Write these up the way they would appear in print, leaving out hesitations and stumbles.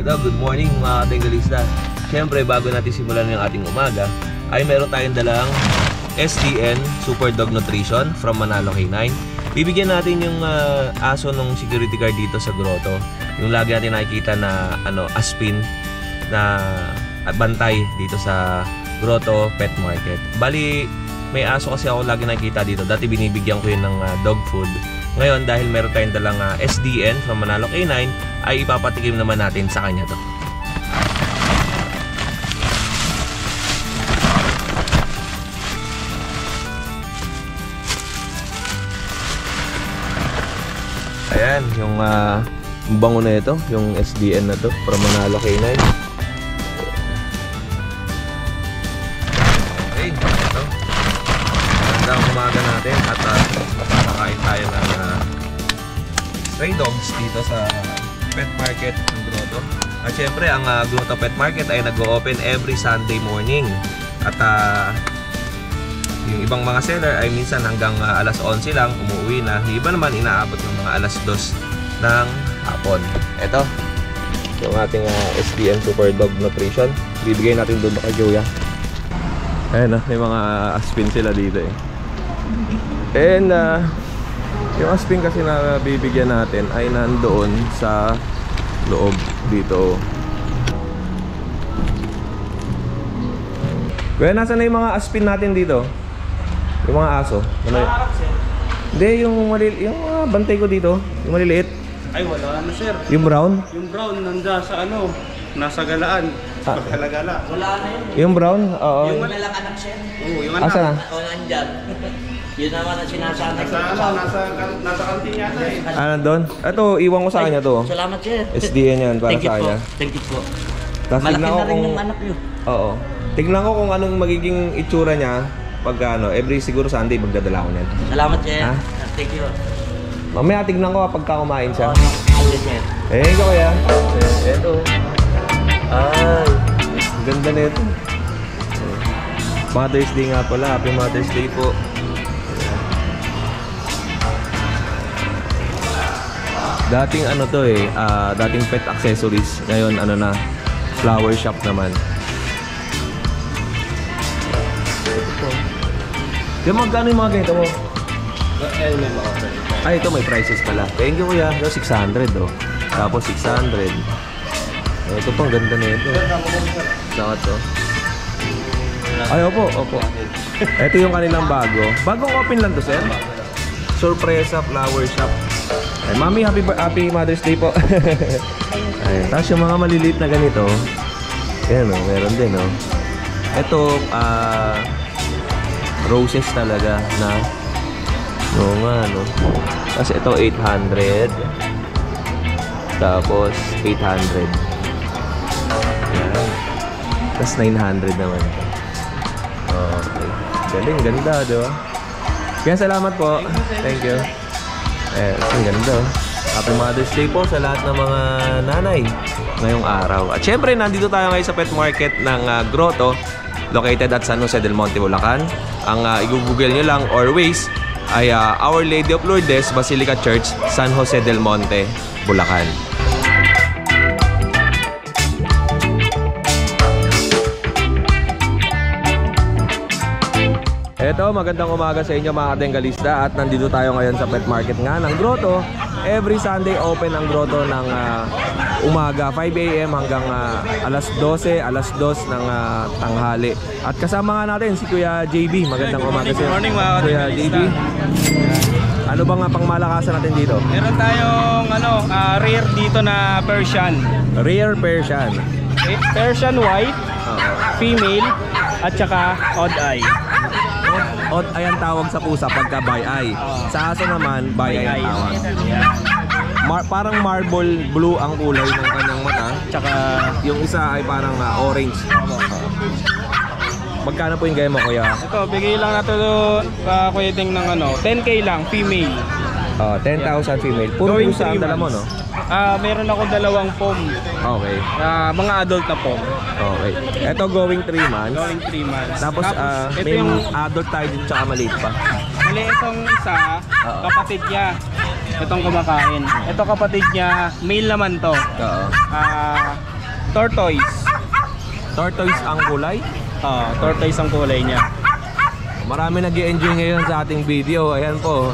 Good morning mga katinggalista. Siyempre bago natin simulan yung ating umaga ay meron tayong dalang SDN Super Dog Nutrition from Manalo K9. Bibigyan natin yung aso ng security guard dito sa grotto. Yung lagi natin nakikita na aspin na bantay dito sa grotto pet market. Bali may aso kasi ako lagi nakikita dito. Dati binibigyan ko yun ng dog food. Ngayon dahil meron tayong dalang SDN from Manalo K9 ay ipapatikim naman natin sa kanya to. Ayan, yung bango na ito, yung SDN na to from Manalo K9. Okay, ito. Magandang umaga natin at papakain tayo ng stray dogs dito sa pet market ng Grotto. At syempre, ang Grotto Pet Market ay nag-o-open every Sunday morning. At yung ibang mga seller ay minsan hanggang alas 11 lang umuwi na. Yung iba naman inaabot ng mga alas 2 ng hapon. Ito, yung ating SDN Super Dog Nutrition. Bibigay natin doon kay Joya. Ayan may mga aspin sila dito eh. And yung aspin kasi na bibigyan natin ay nandoon sa loob dito. Kaya nasa na yung mga aspin natin dito? Yung mga aso? Hindi, yung bantay ko dito, yung maliliit. Ay wala na sir. Yung brown? Yung brown nanda sa nasa galaan. Pagkalagala. Wala na yun. Yung brown? Oo. Yung walang anak sir. Oo, yung anak. Asa na? O nandyan. Yun naman ang sinasanay ko. Nasa kantin yata eh. Nandun? Ito, iwan ko sa kanya to. Salamat sir. SDN yan para sa kanya. Thank you po. Tapos Malaki tignan ko na rin kung yung anak nyo. Oo. Tignan ko kung anong magiging itsura niya pag every siguro Sunday magdadala ko niyan. Salamat sir. Ha? Thank you. Mamaya tignan ko pagka kumain siya. Okay sir. Ikaw kaya? Eto. Ay, ganda na ito. Mother's Day nga pala. Happy Mother's Day po. Dating to eh, dating pet accessories. Ngayon na, flower shop naman. Yung magkano yung mga ganito mo? Ay, ito may prices pala. Thank you kuya. Ito 600 oh. Tapos 600. Ito pang ganda na ito. Saka to. Ay, opo. Ito yung kanilang bago. Bagong open lang to, sir. Sorpresa flower shop. Ay, mami, happy Mother's Day po. Ay, tapos yung mga maliliit na ganito. Ayan o, meron din o. Ito, roses talaga na Tapos ito 800. Tapos 800. Ayan. Tapos 900 naman. Okay. Galing, ganda, diba? Kaya salamat po. Thank you. Ang ganda. Happy Mother's Day po sa lahat ng mga nanay ngayong araw. At syempre, nandito tayo ngayon sa pet market ng Grotto, located at San Jose del Monte, Bulacan. Ang i-google nyo lang or Waze ay Our Lady of Lourdes Basilica Church, San Jose del Monte, Bulacan. Eto, magandang umaga sa inyo mga katinggalista. At nandito tayo ngayon sa pet market nga ng Grotto. Every Sunday open ang Grotto ng umaga 5 AM hanggang alas 12, alas 2 ng tanghali. At kasama nga natin si Kuya JB. Magandang umaga sa inyo. Good morning mga Kuya JB. Ano ba nga pang malakasan natin dito? Meron tayong rare dito na Persian. Rare Persian. Persian white, female, at saka odd eye. Odd eye ang tawag sa pusa pagka by eye. Sa aso naman, by eye ang tawag. Parang marble blue ang kulay ng kanyang mata. Tsaka yung isa ay parang orange. Magkano po yung gaya mo, kuya? ito, bigay lang natin Kuya Ding ng 10K lang, female. 10,000 female. Puro Going pusa ang 3 dala mo, no? Meron ako dalawang foam. Okay. Mga adult na foam. Okay. Ito going 3 months. Going 3 months. Tapos ito may yung adult tayo dito tsaka maliit pa. mali itong isa, kapatid niya. Itong kumakain. Ito kapatid niya, male naman to. Oo. tortoise. Tortoise ang kulay. Tortoise ang kulay niya. Marami nag-i-enjoy ngayon sa ating video. Ayan po.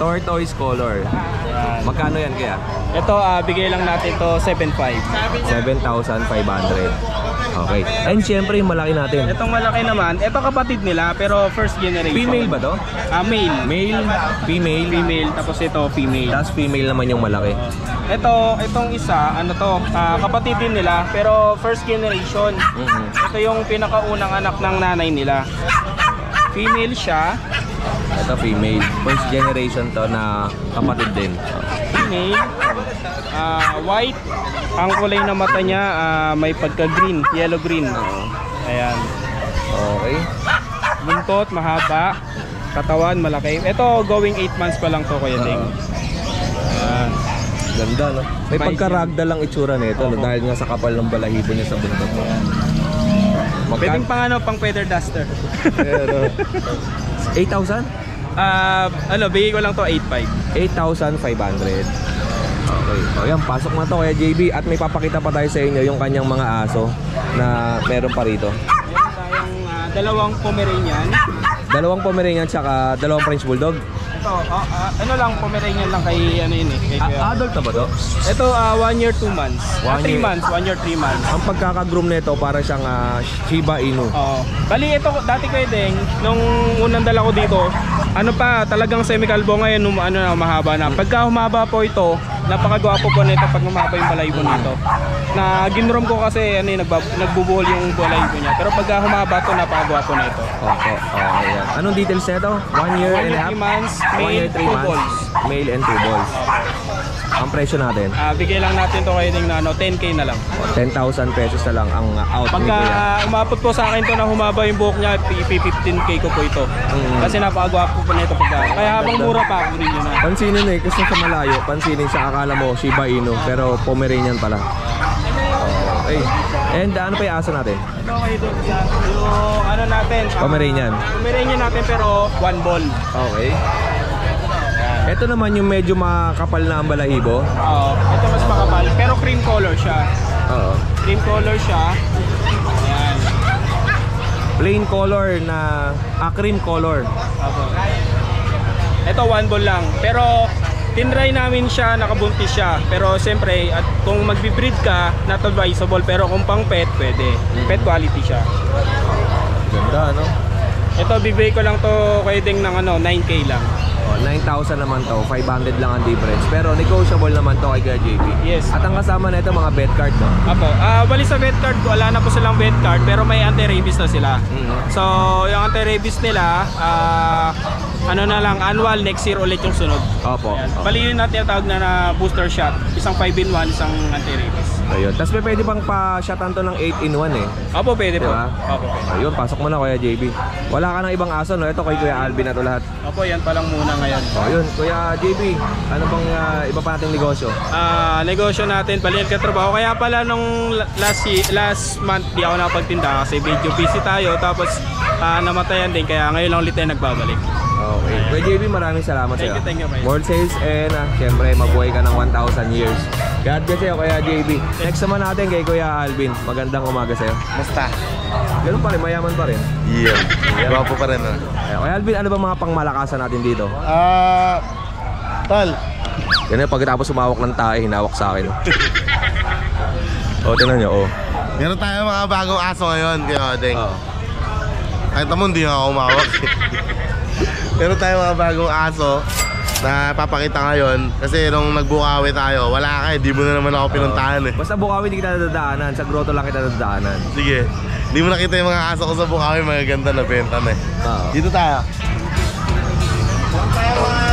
Tortoise color. Ayan. Magkano yan kaya? Ito, bigay lang natin to 7.5. 7,500. Okay. And syempre yung malaki natin. Itong malaki naman, ito kapatid nila pero first generation. Female ba to? Male. Male, female, Female, tapos ito female. tapos female naman yung malaki. Itong isa, ano to, kapatid din nila pero first generation. Ito yung pinakaunang anak ng nanay nila. Female siya. Ito female. First generation to na kapatid din. Female. White. Ang kulay na mata niya may pagka-green, yellow-green. Ayan. Okay. Buntot, mahaba. Katawan, malaki. Ito, going 8 months pa lang to, Kuya Ding. Ayan. Ganda, no? May Spicy. pagkaragda lang itsura nito, no? Dahil nga sa kapal ng balahibo niya sa buntot. Pwedeng pang feather duster. 8,000? Bigay ko lang to 8.5. 8,500. Okay. O yan, pasok na to kaya JB. At may papakita pa tayo sa inyo yung kanyang mga aso na meron pa rito. Meron tayong dalawang Pomeranian. Dalawang Pomeranian tsaka dalawang French Bulldog. Ito, ano lang, Pomeranian lang kay ano yun eh. Kay Adult na ba to? Ito, 1 year 2 months. 1 3 year. months, 1 year 3 months. Ang pagkakagroom nito para siyang Shiba Inu. Oo. Bali, ito, dati ko Deng, nung unang dala ko dito, ano pa, talagang semi-calvo ngayon, mahaba na. Pagka humaba po ito, napakagwapo po nito pag humaba yung balayibo nito. Na ginrom ko kasi nagbubuhol yung balayibo niya. Pero pagka humaba to, napakagwapo nito. Okay. Okay. Yan. Anong details nito? 1 year 1 and a year half? 3 months, 1 year male, 3 2 months. balls. Male and 2 balls. Ang presyo natin? Bigay lang natin to kayo na 10k na lang. 10,000 pesos na lang ang out ni Pagka Kuya. umabot po sa akin to na humaba yung buhok niya, 15k ko po ito. Kasi napakagwapo po nito pagka. Kaya habang mura pa, kunin nyo na. Pansinin kasi sa malayo, pansinin siya, akala mo Shiba Inu, pero Pomeranian pala. Okay. And ano pa yung aso natin? Ito kayo doon yung ano natin. Pomeranian. Pomeranian natin pero 1 ball. Okay. Ito naman yung medyo makapal na ang balahibo. Oo, ito mas makapal. Pero cream color siya. Oo. Cream color siya. Ayan. Plain color na cream color. Opo. Ito 1 ball lang. Pero tinry namin siya, nakabuntis siya. Pero siyempre, at kung magbi-breed ka, not advisable. Pero kung pang pet, pwede. Pet quality siya. Ganda, no? Ito, bibigay ko lang to kayo ding ng 9k lang. 9,000 naman to, 500 lang ang difference. Pero negotiable naman to kay Kuya JB. Yes. At ang kasama na ito mga vet card, no? Apo, bali sa vet card, wala na po silang vet card pero may anti-rabies na sila. So, yung anti-rabies nila, ano na lang, annual, next year ulit yung sunod. Opo. Ayan. Bali yun natin yung tawag na booster shot. Isang 5-in-1, isang anti-rabies. Ayun. Tapos may pwede pang pa-shotan to ng 8-in-1 eh. Opo, pwede po. Diba? Opo, pwede. Ayun, pasok mo na Kuya JB. Wala ka ng ibang aso, no? Ito kay Kuya Alvin na to lahat. Opo, yan pa lang muna ngayon. Ayun, Kuya JB, ano bang iba pa nating negosyo? Negosyo natin, bali nagkatrabaho. Kaya pala nung last month di ako nakapagtinda kasi video busy tayo. Tapos namatayan din, kaya ngayon lang ulit tayo nagbabalik. Okay. Kuya JB, maraming salamat Thank sa'yo. you, thank you, Kuya. More sales and syempre mabuhay ka ng 1,000 years. God bless sa'yo, Kuya JB. Next naman natin kay Kuya Alvin. Magandang umaga sa'yo. Basta. Ganun pa rin, mayaman pa rin. Yeah. Gwapo pa rin, Kuya Alvin, ano ba mga pangmalakasan natin dito? Tol. Yan yung pagkatapos sumawak ng tae, hinawak sa akin. O, tinan nyo, o. Meron tayo mga bagong aso ngayon, Kuya Odeng. Oo. Kahit naman hindi ako umawak. Meron tayo mga bagong aso na papakita ngayon. Kasi nung nagbukawi tayo, wala ka eh. Di mo na naman ako pinuntahan eh. Basta Bukawi hindi kita nadadaanan, sa grotto lang kita nadadaanan. Sige. Di mo nakita yung mga aso ko sa Bukawi, mga ganda na benta na eh. Oo. Dito tayo. Meron tayo mga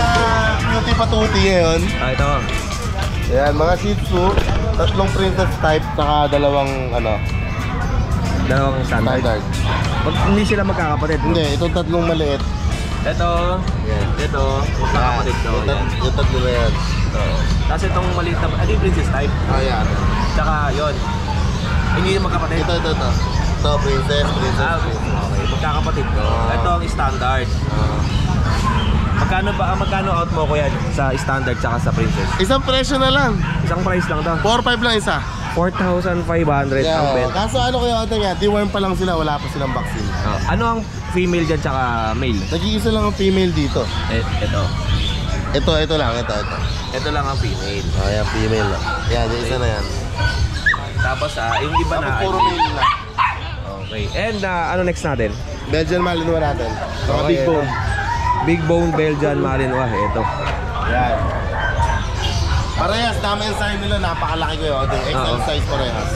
cutie patuti ngayon. Ito. Ayan, mga Shih Tzu, 3 princess type, saka dalawang Dalawang standard. standard. Hindi sila magkakapatid. no? Hindi, itong 3 maliit. Ito. Yan. Ito. Magkakapatid to. Yan. Yung 3 na yan. Tapos itong maliit na, ito yung princess type. Ah, yan. Tsaka yun. Hindi yung magkakapatid. Ito. Ito, princess. Okay. Magkakapatid to. Ito ang standard. Magkano out mo kuya sa standard tsaka sa princess? Isang presyo na lang. Isang price lang to. 4-5 lang isa. 4,500 ang Yeah, benta. kaso ano kaya ito nga, deworm pa lang sila, wala pa silang vaccine. Ano ang female dyan tsaka male? Nag-iisa lang ang female dito. Ito. Ito lang. Ito lang ang female. Oh, yan, female lang. Yan, yung isa na yan. Tapos yung iba na Tapos puro male lang. Okay. And ano next natin? Belgian Malinois natin. Mga Okay, big ito. bone. Big bone Belgian Malinois. Ito. Yan. Parehas, dami ang size nila, napakalaki ko yun. XL Oo. size parehas.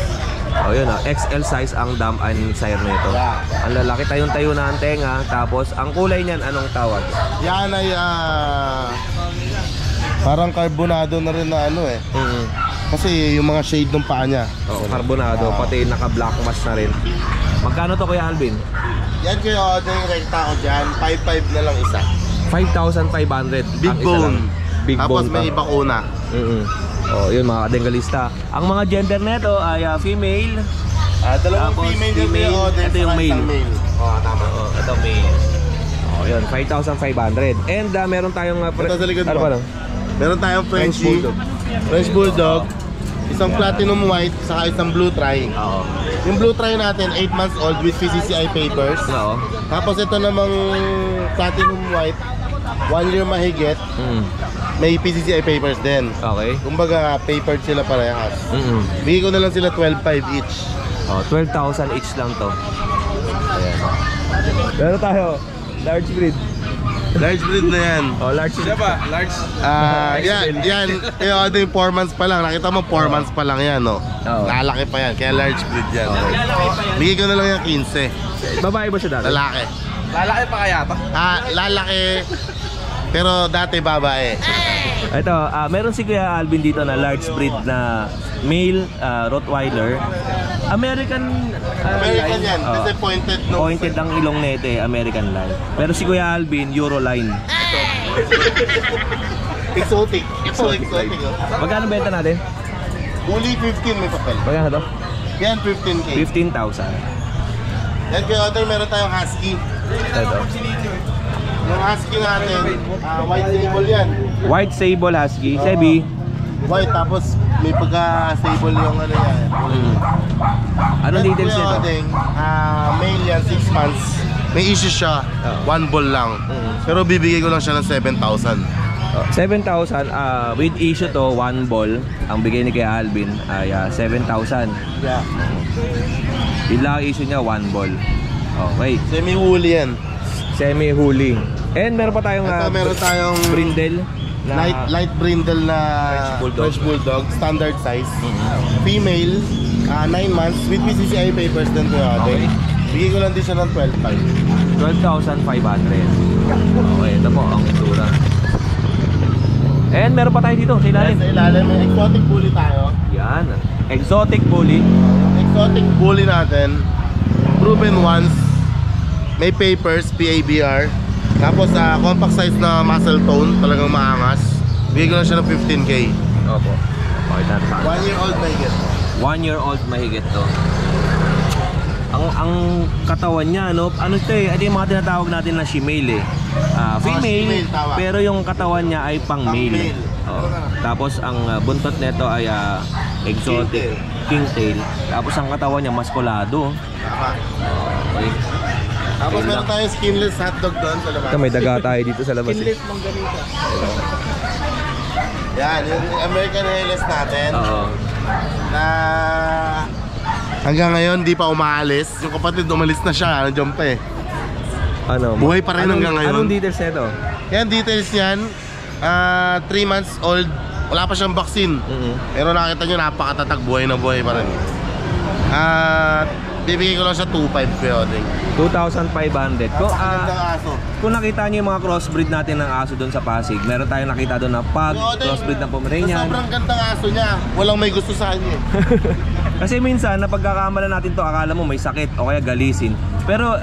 Oh, yun XL size ang dam and sire nito. Yeah. Ang lalaki tayong-tayo na ang tenga. Tapos ang kulay niyan anong tawag? Yan ay parang carbonado na rin na ano eh. Kasi yung mga shade ng paa niya. Oh, carbonado, pati naka-black mask na rin. Magkano to Kuya Alvin? Yan kayo, yung rekta ko dyan, 5.5 na lang isa. 5,500. Big ang isa bone. lang. Big Tapos bone may pa. bakuna. Oh, yun mga kadengalista. Ang mga gender nito ay female. Dalawang Tapos female yung female, order, ito yung saka isang male. Oh, tama. Oh, ito male. Oh, yun, 5,500. And meron tayong Ito sa likod ano mo. pa no? Meron tayong French Frenchie, Bulldog. French Bulldog, isang platinum white, saka isang blue tri. Oo. Yung blue tri natin, 8 months old with PCCI papers. Oo. Tapos ito namang platinum white, 1 year mahigit, may PCCI papers din. Okay. Kumbaga, papered sila parehas. Bigay ko na lang sila 12.5 each. Oh, 12,000 each lang to. Ayan. Meron tayo, large breed. Large breed na yan. Oh, large breed. ba? Large. Yan. Kaya ano yung 4 months pa lang. Nakita mo 4 months pa lang yan, no? Oo. Lalaki pa yan. Kaya large breed yan. Bigay ko na lang yan 15. Babae ba siya dati? Lalaki. Lalaki pa kaya to? Lalaki. Pero dati babae. Ito, meron si Kuya Alvin dito na large breed na male Rottweiler. American American line. yan. Oh. Kasi pointed nose. Pointed ang ilong nete, American line. Pero si Kuya Alvin, Euro line. Exotic. Exotic. Oh. Magkano benta natin? Uli 15 may papel. Magkano to? Yan 15K. 15,000. Yan kaya other meron tayong husky. Ito. Yung husky natin, white label yan. White Sable Husky, Sebi. White tapos may pagka-stable yung ano yan. Anong details nito? Male yan, 6 months. May issue siya, 1 ball lang. Pero bibigay ko lang siya ng 7,000. 7,000 with issue to 1 ball. Ang bigay ni Kuya Alvin ay 7,000. Yeah. Yun lang ang issue niya, 1 ball. Okay. Semi-woolly yan. Semi-huli. And meron pa tayong Ito meron tayong brindle na light brindle na French French Bulldog, standard size. Female, 9 months with PCCI papers din po natin. Bigay ko lang din siya ng 12,500. 12,500. Okay, ito po ang itsura. And meron pa tayo dito sa ilalim. Sa ilalim, may exotic bully tayo. Yan. Exotic bully. Exotic bully natin, proven once, may papers, PABR. Tapos compact size na muscle tone, talagang maangas. Bigay ko lang siya ng 15K. Opo. Okay, natin. 1 year old may get. 1 year old mahigit to. Ang katawan niya, ano ito eh, ito yung mga tinatawag natin na female eh. Female, female, tama. pero yung katawan niya ay pang male. Pang-male. Tapos ang buntot nito ay exotic, king tail. Tapos ang katawan niya maskulado. Tama. Okay. Tapos meron tayong skinless hotdog doon sa labas. Ito may daga tayo dito sa labas. Kinlit mong ganito. Yan, yung American hairless natin. Oo. Na hanggang ngayon di pa umaalis. Yung kapatid umalis na siya, nandiyan pa eh. Ano? Buhay pa rin hanggang ngayon. Anong details nito? Yan, details yan. 3 months old. Wala pa siyang vaccine. Pero nakita nyo, napakatatag, buhay na buhay pa rin. Bibigay ko lang siya 2.5 pero ding. 2,500. Magandang aso. Kung nakita niyo yung mga crossbreed natin ng aso doon sa Pasig, meron tayong nakita doon na pug, crossbreed ng Pomeranian. Sobrang gandang aso niya. Walang may gusto sa kanya. Kasi minsan, napagkakamalan natin to, akala mo may sakit o kaya galisin. Pero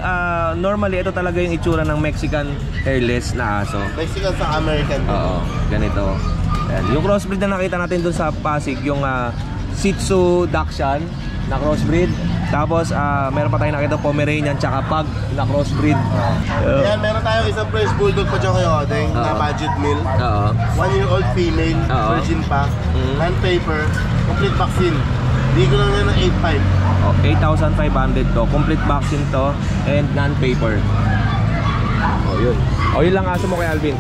normally, ito talaga yung itsura ng Mexican hairless na aso. Mexican sa American. Oo, ganito. Ayan. Yung crossbreed na nakita natin doon sa Pasig, yung Shih Tzu Dachshund na crossbreed. Tapos meron pa tayong nakita Pomeranian tsaka pug na crossbreed. Yan, meron tayong isang French Bulldog pa dyan kayo, Odeng, na budget meal. Oo. 1 year old female, Oo. virgin pa, non-paper, complete vaccine. Hindi ko lang yan ng 8.5. Oh, 8,500 to. Complete vaccine to and non-paper. Oh, yun. Oh, yun lang aso mo kay Alvin.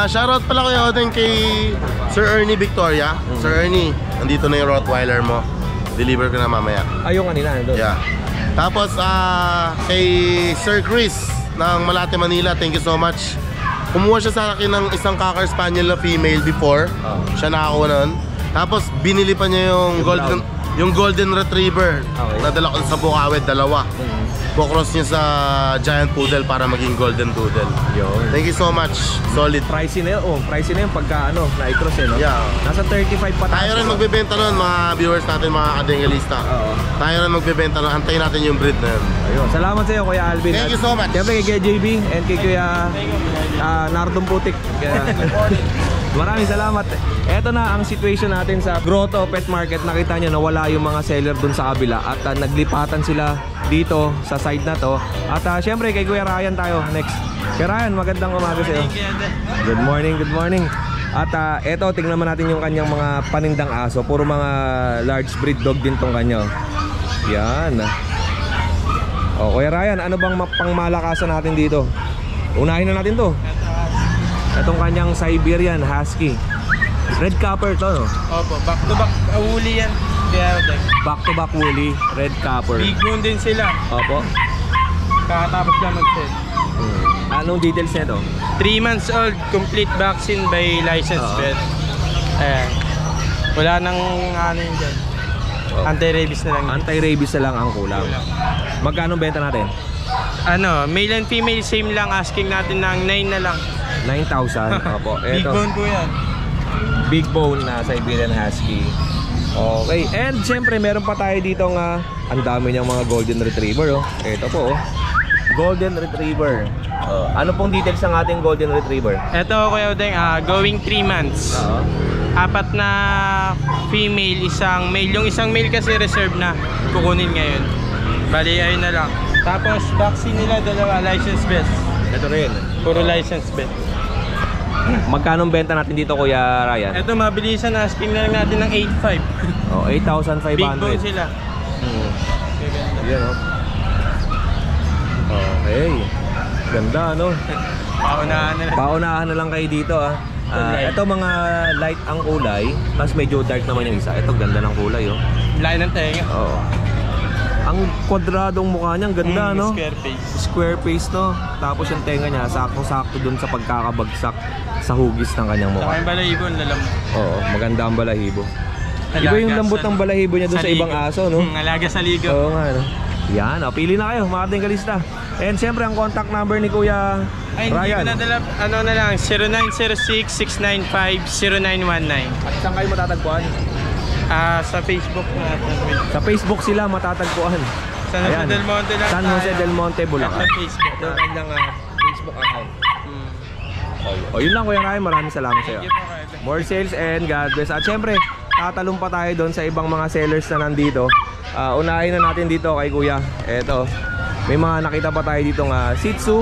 Shoutout pala kayo din kay Sir Ernie Victoria. Sir Ernie, nandito na yung Rottweiler mo. Deliver ko na mamaya. Ay, yung kanina, nandun. Yeah. Tapos kay Sir Chris ng Malate, Manila, thank you so much. Kumuha siya sa akin ng isang Cocker Spaniel na female before. Siya nakakuha nun. Tapos binili pa niya yung golden retriever. Okay. Nadala ko sa Bukawed, dalawa. Kukross niya sa giant poodle para maging golden doodle. Yun. Thank you so much. Solid. Pricey na yun. Oh, pricey na yun pagka na-cross no? Yeah. Nasa 35 pa Tayo rin magbebenta nun, mga viewers natin, mga kadengalista. Oo. Tayo rin magbebenta nun. Antayin natin yung breed na yun. Ayun. Salamat sa iyo, Kuya Alvin. Thank you so much. Siyempre kay JB and kay Kuya Nardong Putik. Maraming salamat. Eto na ang situation natin sa Grotto Pet Market. Nakita nyo nawala yung mga seller dun sa kabila at naglipatan sila dito sa side na to. At syempre kay Kuya Ryan tayo next. Kuya Ryan, magandang umaga sa iyo. Good morning, good morning. At eto, tingnan naman natin yung kanyang mga panindang aso. Puro mga large breed dog din tong kanya. Yan. O Kuya Ryan, ano bang pangmalakasan natin dito? Unahin na natin to. Itong kanyang Siberian Husky. Red Copper to, no? Opo, back to back woolly yan. Kaya Back to back woolly, red copper. big bone din sila. Opo. Kakatapos lang mag-set. Anong details nito? 3 months old, complete vaccine by licensed vet. Ayan. Wala nang ano yun dyan. Anti-rabies na lang. Anti-rabies na lang ang kulang. Magkano benta natin? Ano, male and female same lang, asking natin ng 9 na lang. 9,000. Opo. Big Eto, bone po yan. big bone na Siberian Husky. Okay. And syempre meron pa tayo dito nga ang dami niyang mga golden retriever, oh. Ito po, oh. Golden retriever. Ano pong details ng ating golden retriever? Ito Kuya Udeng, going 3 months. Oo. 4 na female, isang male. Yung isang male kasi reserve na, kukunin ngayon. Bali ayun na lang. Tapos vaccine nila dalawa, licensed vet. Ito rin. Puro licensed vet. Magkano benta natin dito, Kuya Ryan? Ito mabilisan, asking na lang natin ng 8.5. Oh, 8,500. Big bone sila. Yan, oh. Okay. Ganda, no? Paunahan na lang. Paunahan na lang kayo dito, ah. Ito mga light ang kulay, tapos medyo dark naman yung isa. Ito ganda ng kulay, oh. Lain ng tenga. Oo. Ang kwadradong mukha niya, ang ganda, no? Square face. Square face, no? Tapos yung tenga niya, sakto-sakto dun sa pagkakabagsak sa hugis ng kanyang Saka mukha. yung balahibo, lalam. Oo, maganda ang balahibo. Iba yung lambot ng balahibo niya dun sa ibang aso, no? Alaga sa ligo. Oo nga, no? Yan, pili na kayo, mga tinggalista. And siyempre, ang contact number ni Kuya Ay, hindi ko Ryan. nadala, ano na lang, 0906-695-0919. At saan kayo matatagpuan? Sa Facebook natin. Sa Facebook sila matatagpuan. San Jose Ayan. del Monte lang San Jose tayo. del Monte, Bulacan. Sa Facebook. Ito ang kanyang Facebook account. Mm. O yun lang, Kuya Ryan, maraming salamat sa iyo. Thank you po, Kuya. More sales and God bless. At syempre, tatalong pa tayo doon sa ibang mga sellers na nandito. Unahin na natin dito kay Kuya. Eto, may mga nakita pa tayo dito nga Shih Tzu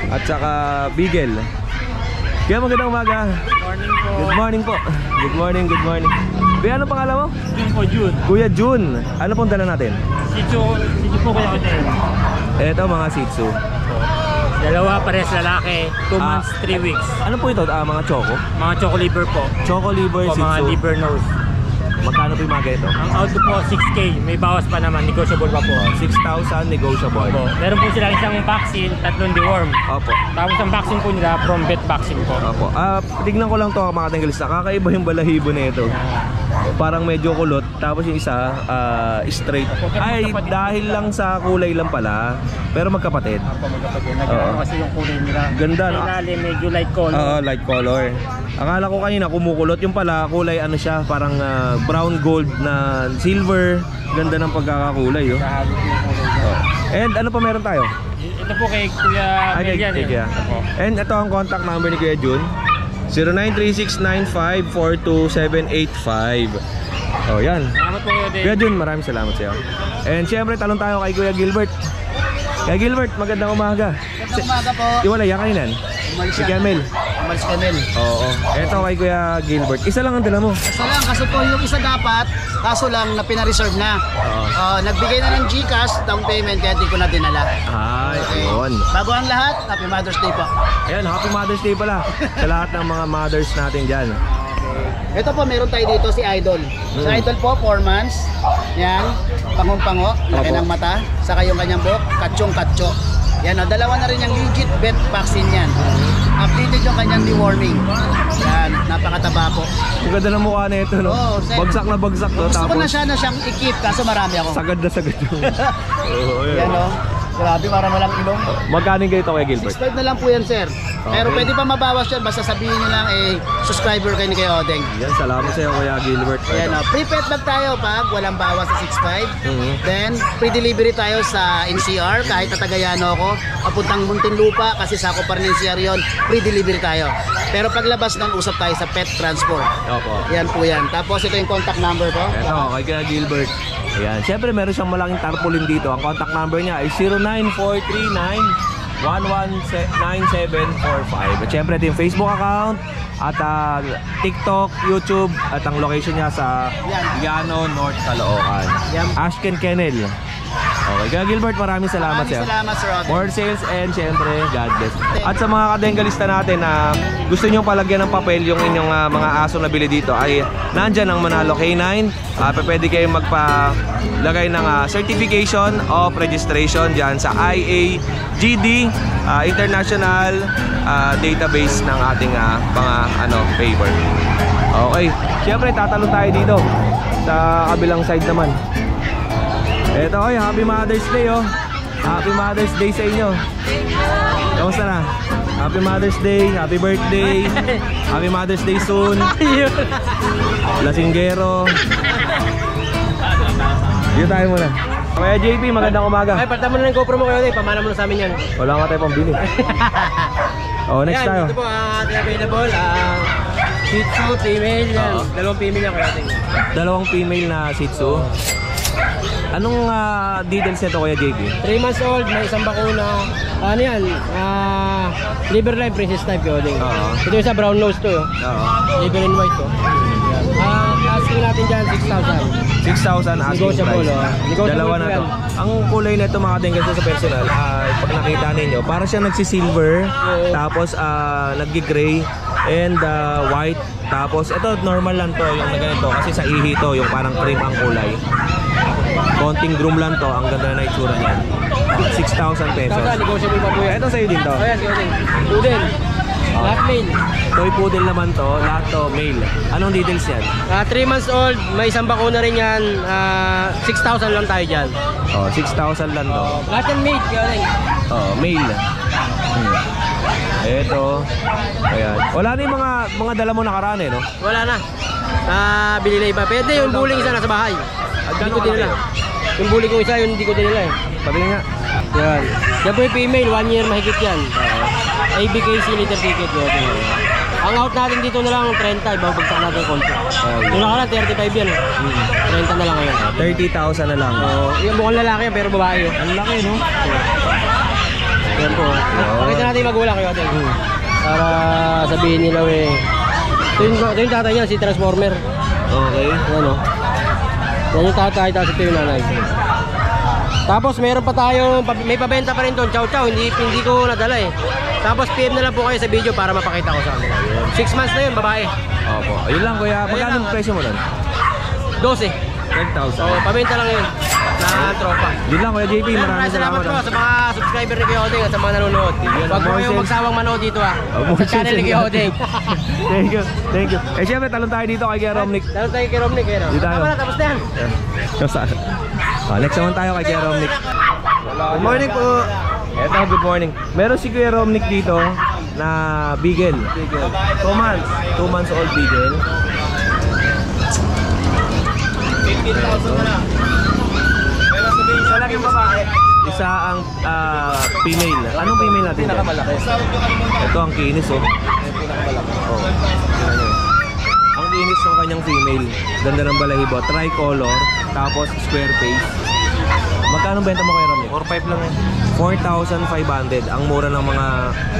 at saka Beagle. Kaya magandang umaga. Morning po. Good morning po. Good morning, good morning. Kuya, ano pangalan mo? Jun po, Jun. Kuya Jun. Ano pong dala natin? Sityo po Kuya Udeng. Eto mga Shih Tzu. Dalawa pares lalaki, 2 months, 3 weeks. Ano po ito? Mga choco? Mga choco liver po. Choco liver O Shih mga Tzu. liver nose. Magkano po yung mga ganito? Ang out po 6K, may bawas pa naman, negotiable pa po. 6,000 negotiable. Opo. Meron po silang isang vaccine, 3 deworm. Opo. Tapos ang vaccine po nila from vet vaccine po. Opo. Tignan ko lang to mga tinggalista. Kakaiba yung balahibo nito. Parang medyo kulot. Tapos yung isa straight. Ay, dahil lang sa kulay lang pala. Pero magkapatid. Opo, magkapatid. Oo. Nagano kasi yung kulay nila. Ganda, Sa no? ilalim, medyo light color. Oo, light color. Akala ko kanina kumukulot. Yung pala kulay ano siya. Parang brown gold na silver. Ganda ng pagkakakulay, oh. Kahagod yung kulay niya. And ano pa meron tayo? Ito po kay Kuya Ay, Melian. kay Kuya. And ito ang contact number ni Kuya Jun. 0936954275. Oh, yan. Salamat po Kuya Udeng. Kuya Jun, maraming salamat sa iyo. And syempre, talon tayo kay Kuya Gilbert. Kuya Gilbert, magandang umaga. Magandang umaga po. Iwala yan kainan. Si Camel. Mars Canel. Oo. Ito kay Kuya Gilbert. Isa lang ang dala mo. Isa lang, kasi po yung isa dapat, kaso lang na pina-reserve na. Nagbigay na ng GCash, down payment, kaya di ko na dinala. Ay, ayun. Bago ang lahat, Happy Mother's Day po. Ayan, Happy Mother's Day pala sa lahat ng mga mothers natin dyan. Ito po, meron tayo dito si Idol. Si Idol po, 4 months. Yan, pangong-pango, laki ng mata. Saka yung kanyang buhok, katsyong-katso. Yan o, dalawa na rin yung legit vet vaccine yan. Updated yung kanyang deworming. Yan, napakataba po. Ang ganda ng mukha na ito, no? Oo, sir. Bagsak na bagsak, no? Gusto ko Tapos, na siya na siyang i-keep, kaso marami ako. sagad na sagad yung... Oo, Yan o, grabe, para walang ilong. Magkano kayo ito kay Gilbert? 6.5 na lang po yan, sir. Pero pwede pa mabawas yan, basta sabihin nyo lang, subscriber kayo ni Kuya Odeng. Yan, salamat sa iyo Kuya Gilbert. Ayan o, free pet bag tayo pag walang bawas sa 6.5. Then, free delivery tayo sa NCR, kahit natagayano ako, papuntang Muntinlupa, kasi sako pa rin NCR yun, free delivery tayo. Pero paglabas nun, usap tayo sa pet transport. Opo. Yan po yan. Tapos ito yung contact number ko. Ito, kay Kuya Gilbert. Ayan, syempre meron siyang malaking tarpaulin dito. Ang contact number niya ay 09439-119745. At syempre ito yung Facebook account at TikTok, YouTube at ang location niya sa Liano, North Caloocan. Ashken Kennel. Okay, Kuya Gilbert, maraming salamat sa'yo. Salamat, Sir Odeng. More sales and syempre, God bless. At sa mga kadengalista natin na gusto nyo palagyan ng papel yung inyong mga aso na bili dito ay nandyan ang Manalo K9. Pwede kayong magpalagay ng certification of registration dyan sa IAGD International database ng ating mga paper. Okay, syempre tatalon tayo dito sa kabilang side naman. Eto, oy, Happy Mother's Day, oh. Happy Mother's Day sa inyo. Kamusta na? Happy Mother's Day, happy birthday. Happy Mother's Day soon. Lasinggero. Dito tayo muna. Kaya JP, magandang umaga. Ay, palta mo na ng GoPro mo kayo, pamana mo na sa amin yan. Wala nga tayo pang bili. Oh, next tayo. Ito po, ating available. Shih Tzu, female. Yan. Dalawang female yan kaya. Dalawang female na Shih Tzu. Anong details nito Kuya JP? 3 months old, may isang bakuna. Ano yan? Liver line, princess type yun. Ito yung sa brown nose to. Liver and white to. Asking natin dyan, 6,000. 6,000 asking Negotiable, price. Dalawa na to. Ang kulay na ito mga katinggan sa personal, pag nakita ninyo, para siya nagsi-silver, tapos naggi-gray, and white. Tapos ito normal lang to, yung na ganito, kasi sa ihi to, yung parang cream ang kulay. Konting groom lang to, ang ganda na itsura niyan. 6,000 pesos. Negotiable pa po yan. Ito sa'yo din to. Ayan, sige. Poodle. Lahat male. Toy poodle naman to, lahat to male. Anong details yan? 3 months old, may isang bakuna rin yan. 6,000 lang tayo dyan. 6,000 lang to. Lahat yan male. Male. Ito. Ayan. Wala na yung mga dala mo nakaraan no? Wala na. Bili na iba. Pwede yung bulling isa nasa bahay. Hindi ko dinala. Yung bully ko isa, yun hindi ko dinala eh. Patingin nga. Yan. Yan po yung female, 1 year mahigit yan. ABKC liter ticket yun. Ang out natin dito na lang 30, ibang bagsak natin yung konti. Yung nakaraan, 35 yan. 30 na lang ngayon. 30,000 na lang. Yung mukhang lalaki yan, pero babae yun. Ang laki, no? Yan po. Pakita natin yung magulang kayo atin. Para sabihin nila ito yung tatay niya, si Transformer. Okay. Yan o. Yan yung tatay, tapos ito yung nanay. Tapos meron pa tayo, may pabenta pa rin doon, chow chow, hindi ko nadala eh. Tapos PM na lang po kayo sa video para mapakita ko sa amin. 6 months na yun, babae. Opo. Ayun lang kuya, magkano ang presyo mo doon? 12. 10,000. Pabenta lang yun. Na tropa. Yun lang kuya JP, maraming salamat. po sa mga subscriber ni Kuya Odeng at sa mga nanonood. Huwag mo kayong magsawang manood dito sa channel ni Kuya Odeng. Thank you. Eh syempre, talon tayo dito kay Kuya Romnick. Talon tayo kay Romnick. Dito tayo. Tapos na yan. Next naman tayo kay Kuya Romnick. Good morning po. Eto, good morning. Meron si Kuya Romnick dito na Beagle. 2 months. 2 months old Beagle. 15,000 na lang. Pero sabihin isa lang yung babae. Isa ang female. Anong female natin? Pinakamalaki. Ito ang kinis Ang kinis ng kanyang female. Ganda ng balahibo. Tricolor. Tapos square face. Magkano benta mo kay Ramil? 4-5 lang yan. 4,500 ang mura ng mga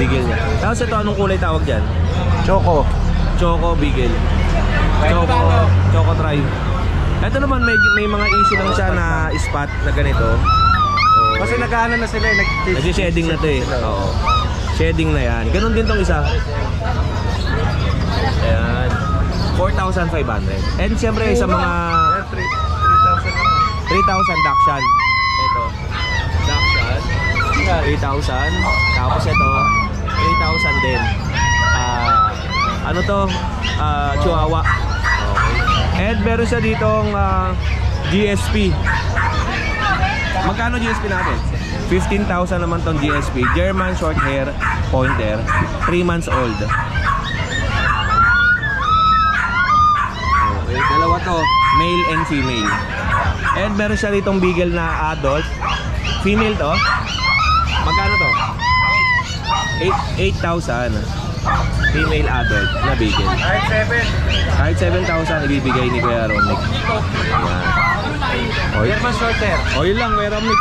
bigel niya. Tapos ito, anong kulay tawag dyan? Choco. Choco bigel. Choco try. Ito naman may mga issue lang siya na spot na ganito. Kasi nag-ano na sila eh. Nag-shedding na to eh. Oo. Shedding na yan. Ganon din tong isa. Ayan. 4,500. And siyempre sa mga 3,000 Dakshan. Ito. Dakshan. 3,000. Tapos ito 3,000 din. Ano to? Chihuahua. Okay. And meron siya ditong GSP. Magkano GSP natin? 15,000 naman tong GSP. German short hair pointer, 3 months old. Okay, dalawa to, male and female. And meron siya ditong beagle na adult. Female to. Magkano to? 8,000. Female adult na beagle. Kahit 7,000 ibibigay ni Kuya Romnick. Ayan. German short hair. O yun lang, Kuya Romnick.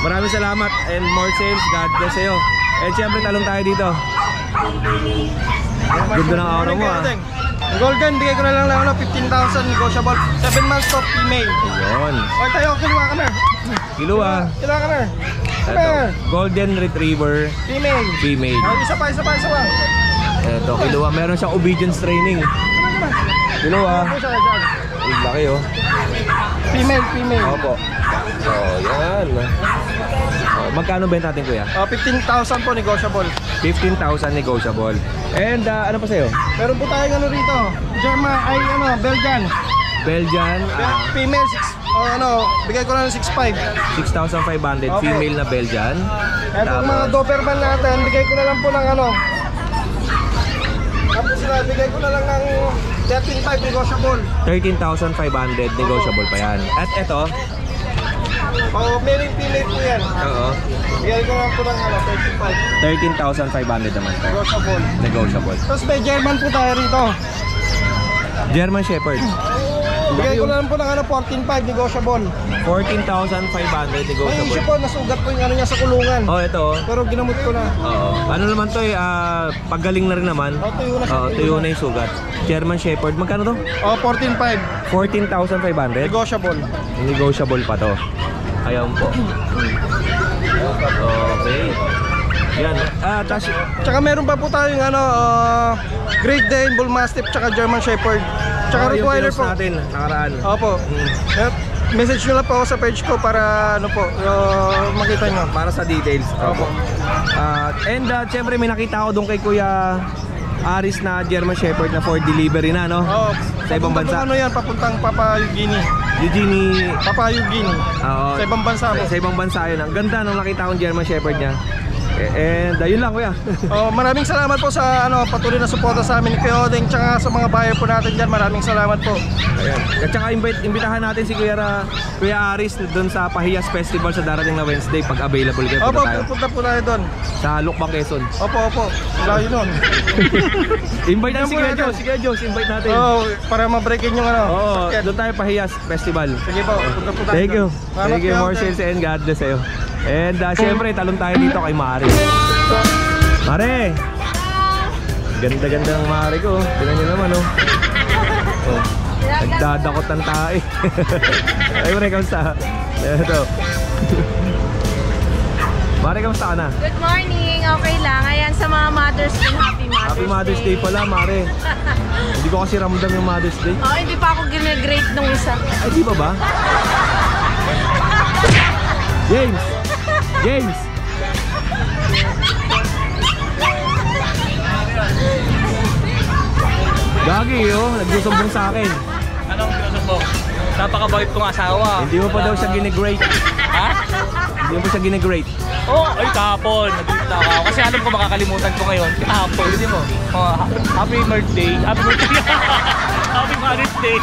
Maraming salamat and more sales. God bless sa'yo. And syempre talong tayo dito. Ganda ng aura mo ah. Golden, bigay ko na lang ng 15,000 negotiable. 7 months to female. Ayun. O tayo, kiluwa ka na. Kilo ah. Kiluwa ka na. Ito, Golden Retriever Female. Female. O, isa pa. Ito, kilo ah. Meron siyang obedience training. Kilo ah. Ang laki oh. Female. Opo. Oh, yan. Magkano benta natin kuya? 15,000 po negotiable. 15,000 negotiable. And ano pa sa'yo? Meron po tayong ano rito. Belgian. Belgian, Female 6. Bigay ko na ng 6,500. 6,500. Opo. Female na Belgian. Eto mga Doberman natin, bigay ko na lang po ng Tapos bigay ko na lang ng 13,500 negotiable. 13,500 negotiable pa yan. At ito, Male and female po yan. oo, Bigay ko na lang po ng 13,500 naman to. negotiable. Negotiable. Tapos may German po tayo rito. German Shepherd. Bigay ko na lang po ng 14,500 negotiable. 14,500 May negotiable. issue po, nasugat po yung niya sa kulungan. Oh, ito. Pero ginamot ko na. Oo. Ano naman to eh, paggaling na rin naman. Tuyo na siya. Oo, tuyo na yung sugat. German Shepherd, magkano to? 14,500 14,500. negotiable. Negotiable pa to. Ayan po. Okay. Yan. Tsaka meron pa po tayong Great Dane, Bull Mastiff, tsaka German Shepherd. Tsaka yung Rottweiler pinost po. natin, nakaraan. Opo. Message nyo lang po ako sa page ko para makita nyo. Para sa details. Opo. And syempre may nakita ako doon kay Kuya Aris na German Shepherd na for delivery na, no? Oo. Sa ibang bansa. Ano yan, papuntang Papua New Guinea. Eugenie. Papua New Guinea. Oo. Sa ibang bansa po. Sa ibang bansa yun. Ang ganda nung nakita akong German Shepherd niya. And yun lang kuya. Maraming salamat po sa patuloy na suporta sa amin ni Kuya Odeng, tsaka sa mga buyer po natin dyan. Maraming salamat po. Ayan. At saka imbitahan natin si Kuya Aris doon sa Pahiyas Festival sa darating na Wednesday pag available kayo. Opo, Punta tayo pupunta po tayo doon. sa Lukbang, Quezon. Opo. Layo nun. Invite natin si Kuya Jos. Si Kuya Jos, invite natin. Para ma-breakin yung Oo, sakyan. doon tayo Pahiyas Festival. Sige po, punta po tayo. Thank you. Salamat, Thank you. Kuya More Odeng. sales and God bless sa'yo. And syempre, talong tayo dito kay Mare. Mare! Ganda-ganda ng Mare ko. Tingnan nyo naman, oh. Nagdadakot ng tae. Ay, Mare, kamusta? Ito. Mare, kamusta ka na? Good morning, okay lang. Ayan sa mga Mother's Day, Happy Mother's Day. Happy Mother's Day pala, Mare. Hindi ko kasi ramdam yung Mother's Day. Oh, hindi pa ako gine-grade nung isa. Ay, di ba ba? James! James! Gagi, oh. Nagsusumbong sa akin. Anong sinusumbong? Napakabait kong asawa. Hindi mo pa daw siya gine-grade. Ha? Hindi mo pa siya gine-grade. Ay kahapon. Nag-grade ako. Kasi alam ko makakalimutan ko ngayon. Kahapon. Hindi mo. Happy birthday. Happy birthday. Happy Mother's Day.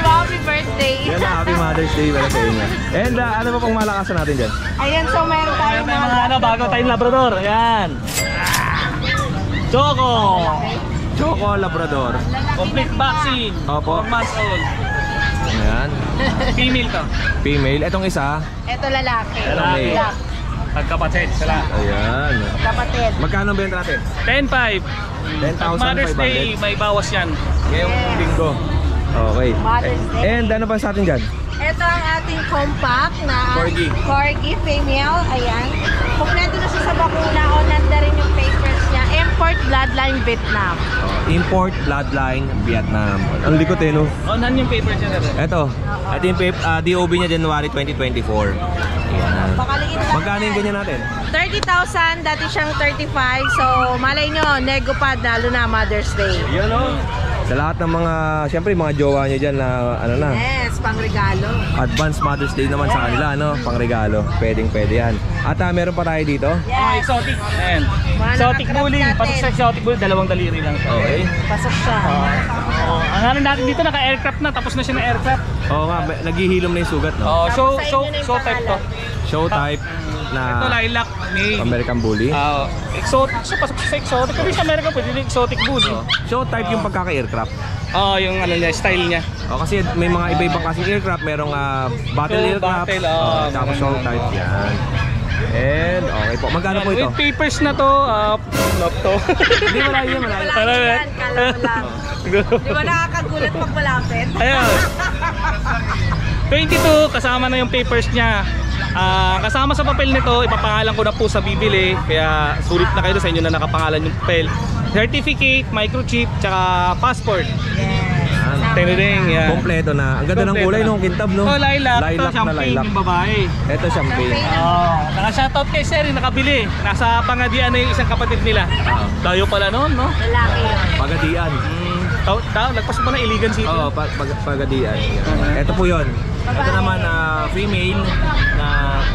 Happy birthday. Yan na, Happy Mother's Day para sa inyo. And ano pa pang malakasan natin dyan? Ayan, so meron tayong mga bago tayong Labrador. Ayan. Choco. Choco Labrador. Complete vaccine. Opo. 4 months old. Ayan. Female to. Female. Etong isa. Ito lalaki. Lalaki. Black. Magkapatid sila. Ayan. Kapatid. Magkano ang benta natin? 10,500. 10,500. Mother's Day, may bawas yan. Ngayong linggo. Okay. Mother's Day. And ano pa sa atin dyan? Ito ang ating compact na Corgi female. Ayan. Kompleto na siya sa bakuna. O nanda rin yung papers niya. Import bloodline Vietnam. Import bloodline Vietnam. Ang likot eh, no? Oh, nan yung papers niya na. Ito. At yung DOB niya January 2024. Ayan. Pakaliin lang. Magkano yung ganyan natin? 30,000. Dati siyang 35. So, malay nyo, nego pa. Lalo na Mother's Day. Yan o. Sa lahat ng mga, syempre mga jowa nyo dyan na ano na, Yes, pang regalo. Advance Mother's Day naman sa kanila, no? Pang regalo. Pwede yan. At meron pa tayo dito. Yes. Exotic. Ayan. Mga Exotic nakakrap bully. natin. Pasok sa exotic bully, 2 daliri lang siya. Okay. Pasok siya. Ang ano natin dito, naka-aircraft na. Tapos na siya na aircraft. Oo nga, naghihilom na yung sugat, no? Oh, Tapos sa inyo na yung so type to. pangalan. Show type Ito na lilac, may American Bully. exotic siya, pasok siya sa exotic. Kasi sa America pwede yung exotic bully. Show type yung pagkaka-aircraft. Yung ano niya, style niya. Kasi may mga iba-ibang klaseng aircraft. Merong battle So, aircraft. battle, Tapos show type yan. And okay po. Magkano po ito? With papers na to, not to. Hindi, malayo yan, malayo. Wala yan, kala mo lang. Di ba nakakagulat pag malapit? Ayan. 22, kasama na yung papers niya. Kasama sa papel nito, ipapangalan ko na po sa bibili. Kaya sulit na kayo sa inyo na nakapangalan yung papel. Certificate, microchip, tsaka passport. Tiniring, yan. Kompleto na. Ang ganda ng Kompleto kulay na. nung kintab, no? Ito, lilac. Ito, Lilac na champagne lilac. yung babae. Ito champagne. Naka-shoutout kay Sir, yung nakabili. Nasa Pangadian na yung isang kapatid nila. Tayo pala noon, no? Lalaki yun. Pagadian. Lagpas mo na Iligan City. Oo, Pagadian. Ito po yun. Ito naman female na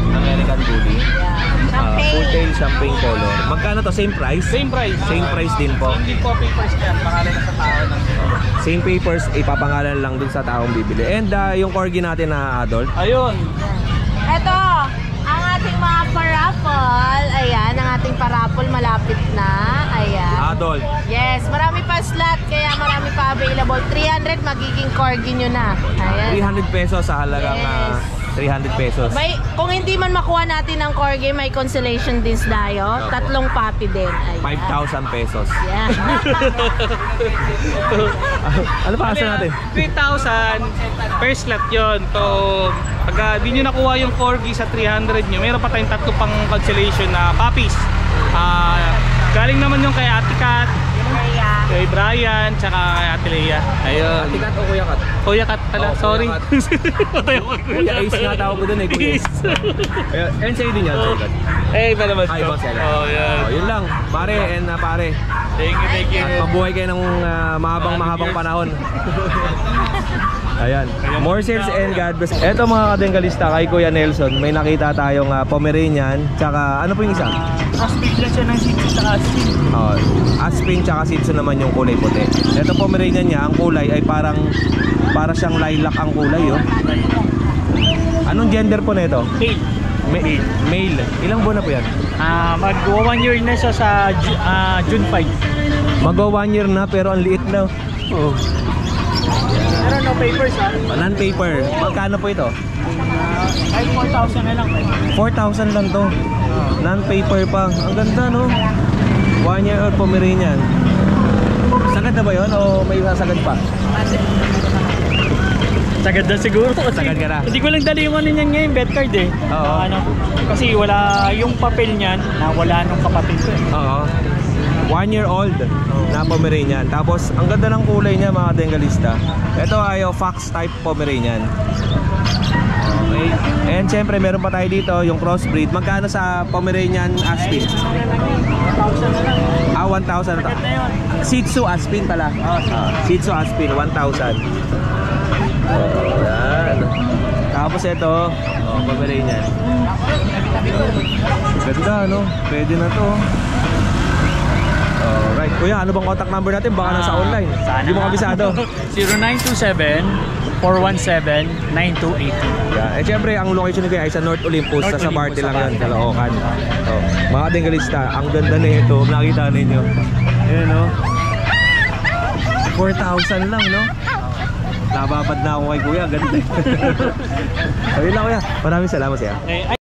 American Bully. Full tail champagne color. Magkano to? Same price? Same price. Same price din po. Hindi po papers yan. Pangalan na sa tao ng Same papers, ipapangalan lang dun sa taong bibili. And yung corgi natin na adult. Ayun. Ito, ang ating mga paraffol. Ayan, ang ating paraffol malapit na. Ayan. Adult. Yes, marami pa slot kaya marami pa available. 300 magiging corgi nyo na. Ayan. 300 pesos sa halagang Yes. 300 pesos. May, kung hindi man makuha natin ng corgi, may consolation din tayo. Opo. 3 puppy din. Ayan. 5,000 pesos. Yeah. Ano pa asa natin? 3,000 per slot yun. So, pag di nyo nakuha yung corgi sa 300 nyo, meron pa tayong 3 pang cancellation na puppies. Galing naman yung kay Ate Kat, Kaya, kay Brian, tsaka kay Ate Lea. Ayun. Atikat o Kuya Kat? Kuya Kat pala, Oh, Kuya sorry. Kat. Kuya Ace nga tawag ko dun eh, Kuya Ace. And sa'yo din yan, Kuya Kat. Eh, iba naman. Ay, boss, yan. Oh, yan. Yun lang, pare and pare. Thank you, thank you. At mabuhay kayo ng mahabang panahon. Ayan. More sales and God bless. Eto mga kadenggalista, kay Kuya Nelson, may nakita tayong Pomeranian, tsaka ano po yung isa? Aspin lang siya ng Shih sa Aspin. Aspin tsaka Shih Tzu naman yung kulay puti. Ito Pomeranian niya, ang kulay ay para siyang lilac ang kulay, oh. Anong gender po nito? Male. Male. Ilang buwan na po yan? Mag 1 year na siya sa June 5. Magwa 1 year na pero ang liit na. Oh. Pero no papers Non-paper. Magkano po ito? Ay 4,000 na lang. 4,000 lang to. Non-paper pa. Ang ganda, no? 1 year old Pomeranian. Sagad na ba yun o may sasagad pa? Sagad na siguro. Sagad ka na. Hindi ko lang dali yung ano niyan ngayon, bet card eh. Oo. Kasi wala yung papel niyan na wala nung kapatid ko eh. Oo. 1 year old na Pomeranian. Tapos ang ganda ng kulay niya mga denggalista. Ito ay fox type Pomeranian. Okay. And syempre meron pa tayo dito yung crossbreed. Magkano sa Pomeranian Aspin? 1,000 na lang. 1,000 na to. Sagad na yun. Shih Tzu Aspin pala. Shih Tzu Aspin 1,000. Yan. Tapos ito, Pomeranian. Ganda, no? Pwede na to. Alright. Kuya, ano bang contact number natin? Baka nasa online. Hindi mo kabisado. 0927-417-9280. Yeah. Syempre, ang location ni Kuya ay sa North Olympus. North sa Olympus, Barte lang sa yan. Barte. Caloocan. Mga denggalista, ang ganda na ito. Nakita ninyo. Ayan, no? 4,000 lang, no? nababad na ako kay kuya, ganda. Ayun lang kuya, maraming salamat siya. Eh,